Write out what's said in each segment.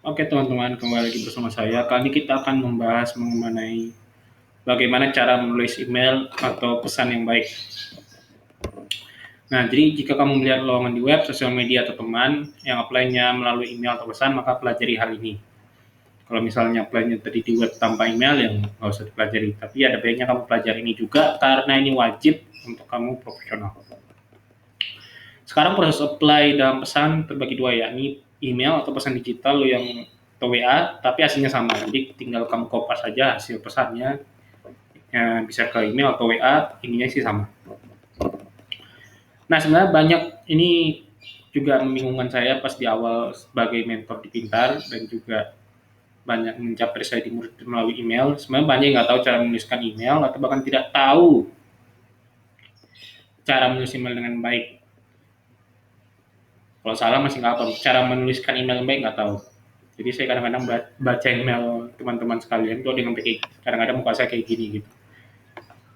Oke teman-teman, kembali lagi bersama saya. Kali ini kita akan membahas mengenai bagaimana cara menulis email atau pesan yang baik. Nah, jadi jika kamu melihat lowongan di web, sosial media, atau teman yang apply-nya melalui email atau pesan, maka pelajari hal ini. Kalau misalnya apply-nya tadi di web tanpa email, yang nggak usah dipelajari. Tapi ada baiknya kamu pelajari ini juga, karena ini wajib untuk kamu profesional. Sekarang proses apply dalam pesan terbagi dua, yakni email atau pesan digital yang atau WA, tapi hasilnya sama. Jadi tinggal kamu kopas saja hasil pesannya, ya, bisa ke email atau WA, ininya sih sama. Nah, sebenarnya banyak ini juga membingungkan saya pas di awal sebagai mentor di Pintar, dan juga banyak mencapai saya di murid melalui email. Sebenarnya banyak yang nggak tahu cara menuliskan email atau bahkan tidak tahu cara menulis email dengan baik. Kalau salah masih nggak apa, cara menuliskan email yang baik nggak tahu. Jadi saya kadang-kadang baca email teman-teman sekalian tuh dengan kayak kadang-kadang muka saya kayak gini gitu.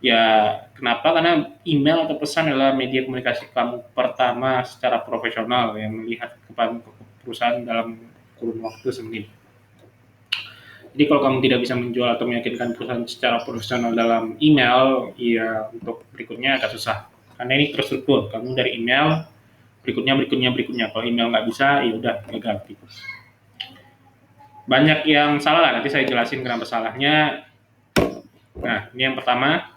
Ya, kenapa? Karena email atau pesan adalah media komunikasi kamu pertama secara profesional yang melihat kepada perusahaan dalam kurun waktu semenit. Jadi kalau kamu tidak bisa menjual atau meyakinkan perusahaan secara profesional dalam email, ya untuk berikutnya agak susah. Karena ini terstruktur. Kamu dari email, berikutnya. Kalau email nggak bisa, ya udah gagal. Gitu. Banyak yang salah lah, nanti saya jelasin kenapa salahnya. Nah, ini yang pertama,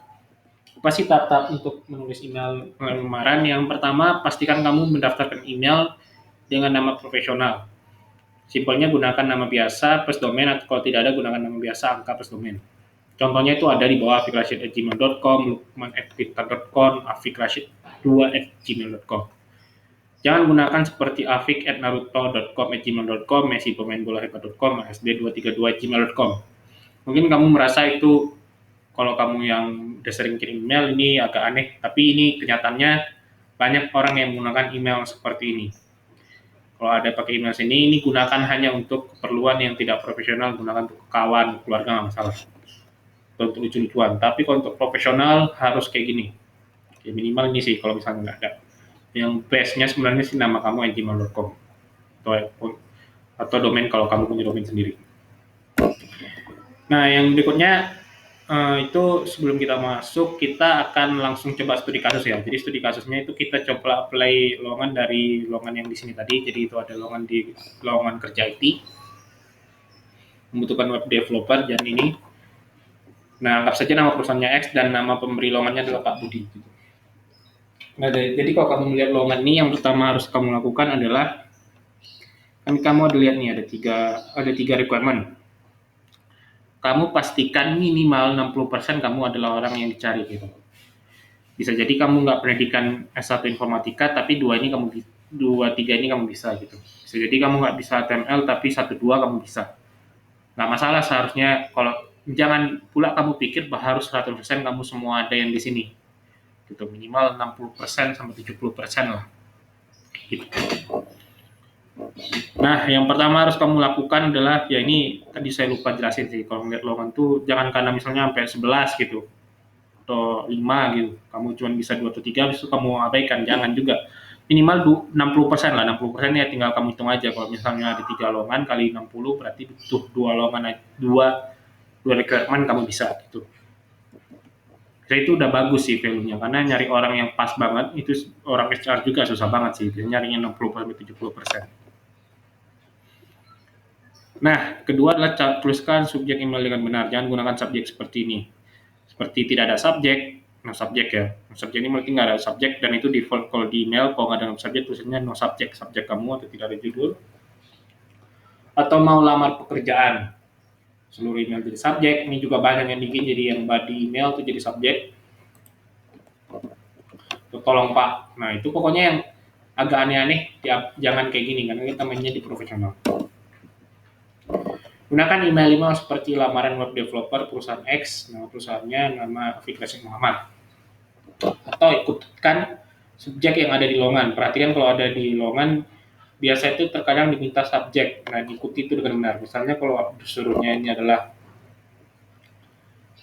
apa sih tahap untuk menulis email lamaran? Yang pertama, pastikan kamu mendaftarkan email dengan nama profesional. Simpelnya gunakan nama biasa plus domain, atau kalau tidak ada gunakan nama biasa angka plus domain. Contohnya itu ada di bawah afikrashid@gmail.com, lukman@pintar.com, afikrashid2@gmail.com. Jangan gunakan seperti afik@naruto.com@gmail.com, messi pemain bola hebat.com, sd232@gmail.com. Mungkin kamu merasa itu kalau kamu yang udah sering kirim email ini agak aneh, tapi ini kenyataannya banyak orang yang menggunakan email seperti ini. Kalau ada pakai email sini, ini gunakan hanya untuk keperluan yang tidak profesional, gunakan untuk kawan, keluarga nggak masalah. Untuk lucu-lucuan. Tapi kalau untuk profesional harus kayak gini. Ya, minimal ini sih kalau misalnya nggak ada. Yang base-nya sebenarnya sih nama kamu @gmail.com atau domain kalau kamu punya domain sendiri. Nah, yang berikutnya itu sebelum kita masuk, kita akan langsung coba studi kasus ya. Jadi studi kasusnya itu kita coba apply lowongan dari lowongan yang di sini tadi. Jadi itu ada lowongan kerja IT, membutuhkan web developer dan ini. Nah, anggap saja nama perusahaannya X dan nama pemberi lowongannya adalah Pak Budi. Gitu. Nah, jadi kalau kamu melihat lowongan ini, yang pertama harus kamu lakukan adalah kan kamu ada lihat nih ada tiga requirement. Kamu pastikan minimal 60% kamu adalah orang yang dicari gitu. Bisa jadi kamu nggak pendidikan S1 informatika, tapi dua tiga ini kamu bisa gitu. Bisa jadi kamu nggak bisa HTML, tapi 1-2 kamu bisa. Nggak masalah seharusnya. Kalau jangan pula kamu pikir bahwa harus 100% kamu semua ada yang di sini. Gitu, minimal 60% sampai 70% lah. Gitu. Nah, yang pertama harus kamu lakukan adalah, ya ini tadi saya lupa jelasin sih, kalau ngeliat lowongan tuh jangan karena misalnya sampai 11 gitu, atau 5 gitu, kamu cuma bisa 2 atau 3, habis itu kamu abaikan, jangan juga. Minimal 60% lah, 60% ya tinggal kamu hitung aja, kalau misalnya ada 3 lowongan kali 60 berarti butuh 2 lowongan, 2 requirement kamu bisa gitu. Jadi itu udah bagus sih value-nya, karena nyari orang yang pas banget, itu orang HR juga susah banget sih, nyarinya 60-70%. Nah, kedua adalah tuliskan subjek email dengan benar. Jangan gunakan subjek seperti ini. Seperti tidak ada subjek, no subjek ya. No subjek ini mungkin nggak ada subjek, dan itu default kalau di email. Kalau nggak ada no subjek, tulisannya no subjek, subjek kamu atau tidak ada judul. Atau mau lamar pekerjaan, seluruh email jadi subjek. Ini juga banyak yang bikin jadi yang body email itu jadi subjek. Tolong Pak. Nah, itu pokoknya yang agak aneh-aneh, ya, jangan kayak gini, karena kita mainnya di profesional. Gunakan email seperti lamaran web developer perusahaan X, nama perusahaannya nama Fikri Muhammad. Atau ikutkan subjek yang ada di lowongan. Perhatikan kalau ada di lowongan, biasa itu terkadang diminta subjek. Nah, diikuti itu dengan benar. Misalnya kalau disuruhnya ini adalah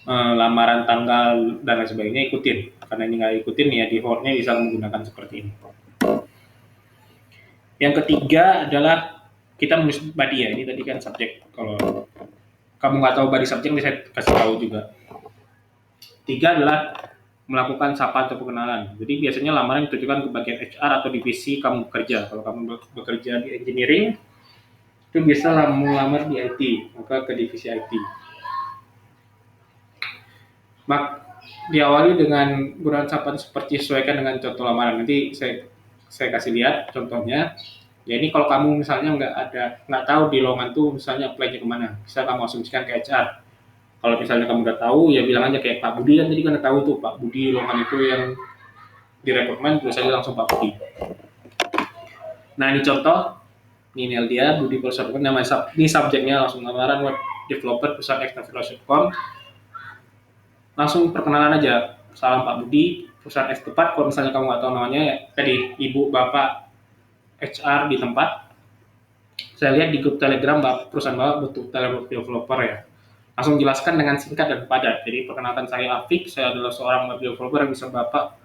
lamaran tanggal dan lain sebagainya, ikutin. Karena ini nggak ikutin, ya defaultnya bisa menggunakan seperti ini. Yang ketiga adalah kita menulis body ya, ini tadi kan subjek. Kalau kamu nggak tahu body subjek, saya kasih tahu juga. 3 adalah melakukan sapa atau pengenalan. Jadi biasanya lamaran ditujukan ke bagian HR atau divisi kamu bekerja. Kalau kamu bekerja di engineering, itu bisa melamar di IT, maka ke divisi IT. Diawali dengan gunakan sapaan seperti sesuaikan dengan contoh lamaran. Nanti saya kasih lihat contohnya. Ya ini kalau kamu misalnya nggak tahu di lowongan tuh misalnya apply-nya kemana, bisa kamu asumsikan ke HR. Kalau misalnya kamu udah tahu, ya bilang aja kayak Pak Budi kan tadi kan udah tahu tuh Pak Budi lowongan itu yang direkrutmen, terus aja langsung Pak Budi. Nah ini contoh, ini email dia Budi Purwokerto, namanya ini subjeknya langsung lamaran web developer perusahaan X.com. Langsung perkenalan aja, salam Pak Budi, perusahaan X tempat. Kalau misalnya kamu nggak tahu namanya, ya, tadi ibu bapak HR di tempat. Saya lihat di grup Telegram perusahaan bapak butuh Telegram developer ya. Langsung jelaskan dengan singkat dan padat. Jadi perkenalkan saya Afik, saya adalah seorang web developer yang bisa bapak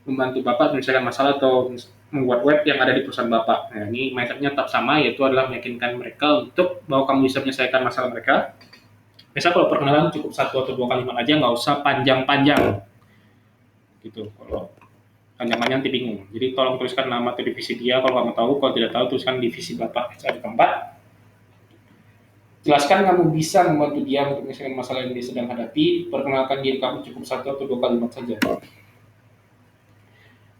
membantu bapak menyelesaikan masalah atau membuat web yang ada di perusahaan bapak. Nah, ini mindsetnya tetap sama, yaitu adalah meyakinkan mereka untuk bahwa kamu bisa menyelesaikan masalah mereka. Biasa kalau perkenalan cukup 1 atau 2 kalimat aja, nggak usah panjang-panjang. Gitu. Kalau panjang-panjang nanti bingung. Jadi tolong tuliskan nama atau divisi dia kalau kamu tahu. Kalau tidak tahu, tuliskan divisi bapak di tempat. Jelaskan kamu bisa membantu dia untuk menyelesaikan masalah yang dia sedang hadapi. Perkenalkan diri kamu cukup 1 atau 2 kalimat saja.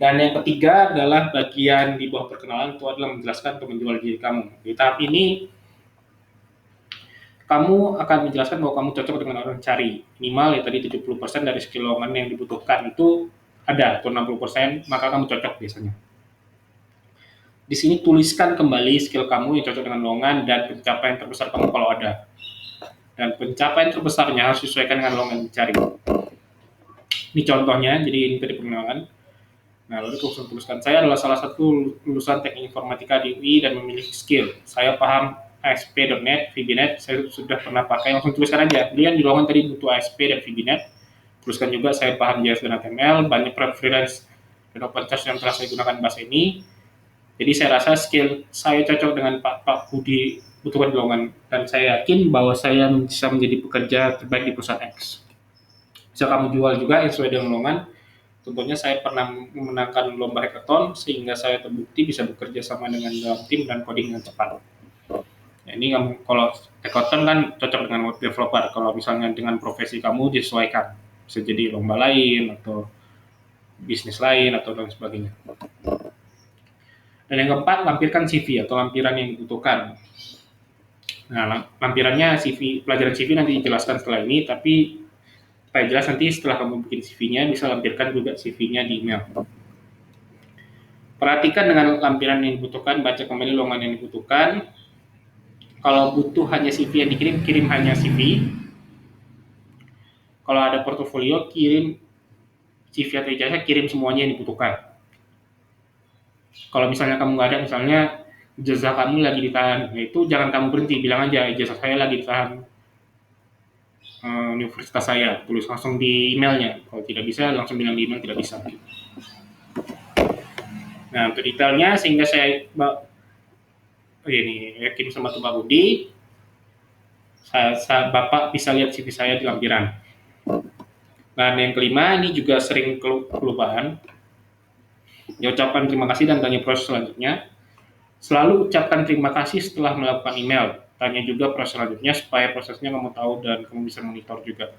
Dan yang ketiga adalah bagian di bawah perkenalan, itu adalah menjelaskan atau menjual diri kamu. Di tahap ini, kamu akan menjelaskan bahwa kamu cocok dengan orang cari. Minimal ya tadi 70% dari skill lowongan yang dibutuhkan itu ada, atau 60%, maka kamu cocok biasanya. Di sini tuliskan kembali skill kamu yang cocok dengan lowongan dan pencapaian terbesar kamu kalau ada. Dan pencapaian terbesarnya harus disesuaikan dengan lowongan yang dicari. Ini contohnya, jadi ini tadi perkenalan. Nah, lalu aku tuliskan, saya adalah salah satu lulusan teknik informatika di UI dan memiliki skill. Saya paham ASP.NET, VB.NET, saya sudah pernah pakai, langsung tuliskan aja. Kalian di lowongan tadi butuh ASP dan VB.NET. Tuliskan juga, saya paham JS dan HTML, banyak preference dan open source yang telah saya gunakan bahasa ini. Jadi saya rasa skill saya cocok dengan Pak Budi butuhkan di lowongan. Dan saya yakin bahwa saya bisa menjadi pekerja terbaik di perusahaan X. Bisa kamu jual juga yang sesuai dengan lowongan. Contohnya saya pernah memenangkan lomba hackathon sehingga saya terbukti bisa bekerja sama dengan dalam tim dan coding dengan cepat. Ya, ini kalau hackathon kan cocok dengan web developer. Kalau misalnya dengan profesi kamu disesuaikan, bisa jadi lomba lain atau bisnis lain atau dan sebagainya. Dan yang keempat, lampirkan CV atau lampiran yang dibutuhkan. Nah, lampirannya CV, pelajaran CV nanti dijelaskan setelah ini, tapi supaya jelas nanti setelah kamu bikin CV-nya bisa lampirkan juga CV-nya di email. Perhatikan dengan lampiran yang dibutuhkan, baca kembali lowongan yang dibutuhkan. Kalau butuh hanya CV yang dikirim, kirim hanya CV. Kalau ada portofolio, kirim CV atau ijazah, kirim semuanya yang dibutuhkan. Kalau misalnya kamu nggak ada, misalnya ijazah kamu lagi ditahan, itu jangan kamu berhenti, bilang aja ijazah saya lagi ditahan universitas saya, tulis langsung di emailnya. Kalau tidak bisa, langsung bilang di email tidak bisa. Nah, untuk detailnya, sehingga saya ini yakin sama Pak Budi, Bapak bisa lihat CV saya di lampiran. Dan yang kelima, ini juga sering kelupaan. Ya, ucapkan terima kasih dan tanya proses selanjutnya. Selalu ucapkan terima kasih setelah melakukan email. Tanya juga proses selanjutnya supaya prosesnya kamu tahu dan kamu bisa monitor juga.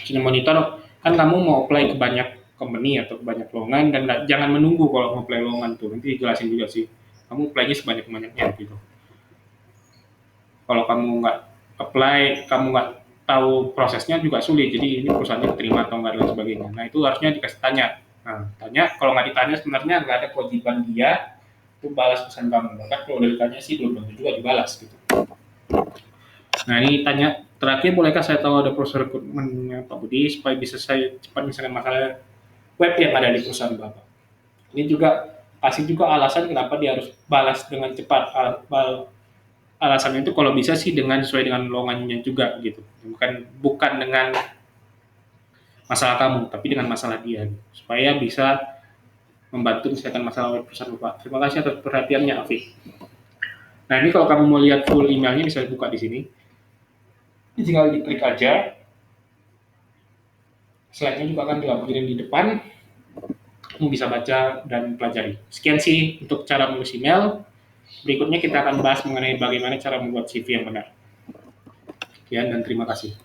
Jadi monitor, kan kamu mau apply ke banyak company atau banyak lowongan dan jangan menunggu kalau mau apply lowongan tuh. Nanti dijelasin juga sih. Kamu apply-nya sebanyak-banyaknya gitu. Kalau kamu nggak apply, kamu nggak tahu prosesnya juga sulit. Jadi ini perusahaannya terima atau nggak dan sebagainya. Nah itu harusnya dikasih tanya. Nah, tanya, kalau nggak ditanya sebenarnya nggak ada kewajiban dia itu balas pesan kamu. Bahkan kalau udah ditanya sih belum tentu juga dibalas gitu. Nah ini tanya, terakhir bolehkah saya tahu ada proses rekrutmennya Pak Budi supaya bisa saya cepat menyelesaikan masalah web yang ada di perusahaan Bapak. Ini juga kasih juga alasan kenapa dia harus balas dengan cepat. Alasannya itu kalau bisa sih dengan sesuai dengan lowongannya juga gitu. Bukan dengan masalah kamu, tapi dengan masalah dia supaya bisa membantu menyelesaikan masalah web perusahaan Bapak. Terima kasih atas perhatiannya, Afif. Nah, ini kalau kamu mau lihat full emailnya bisa buka di sini. Tinggal diklik aja. Slide-nya juga akan dilampirin di depan. Kamu bisa baca dan pelajari. Sekian sih untuk cara menulis email. Berikutnya kita akan bahas mengenai bagaimana cara membuat CV yang benar. Sekian dan terima kasih.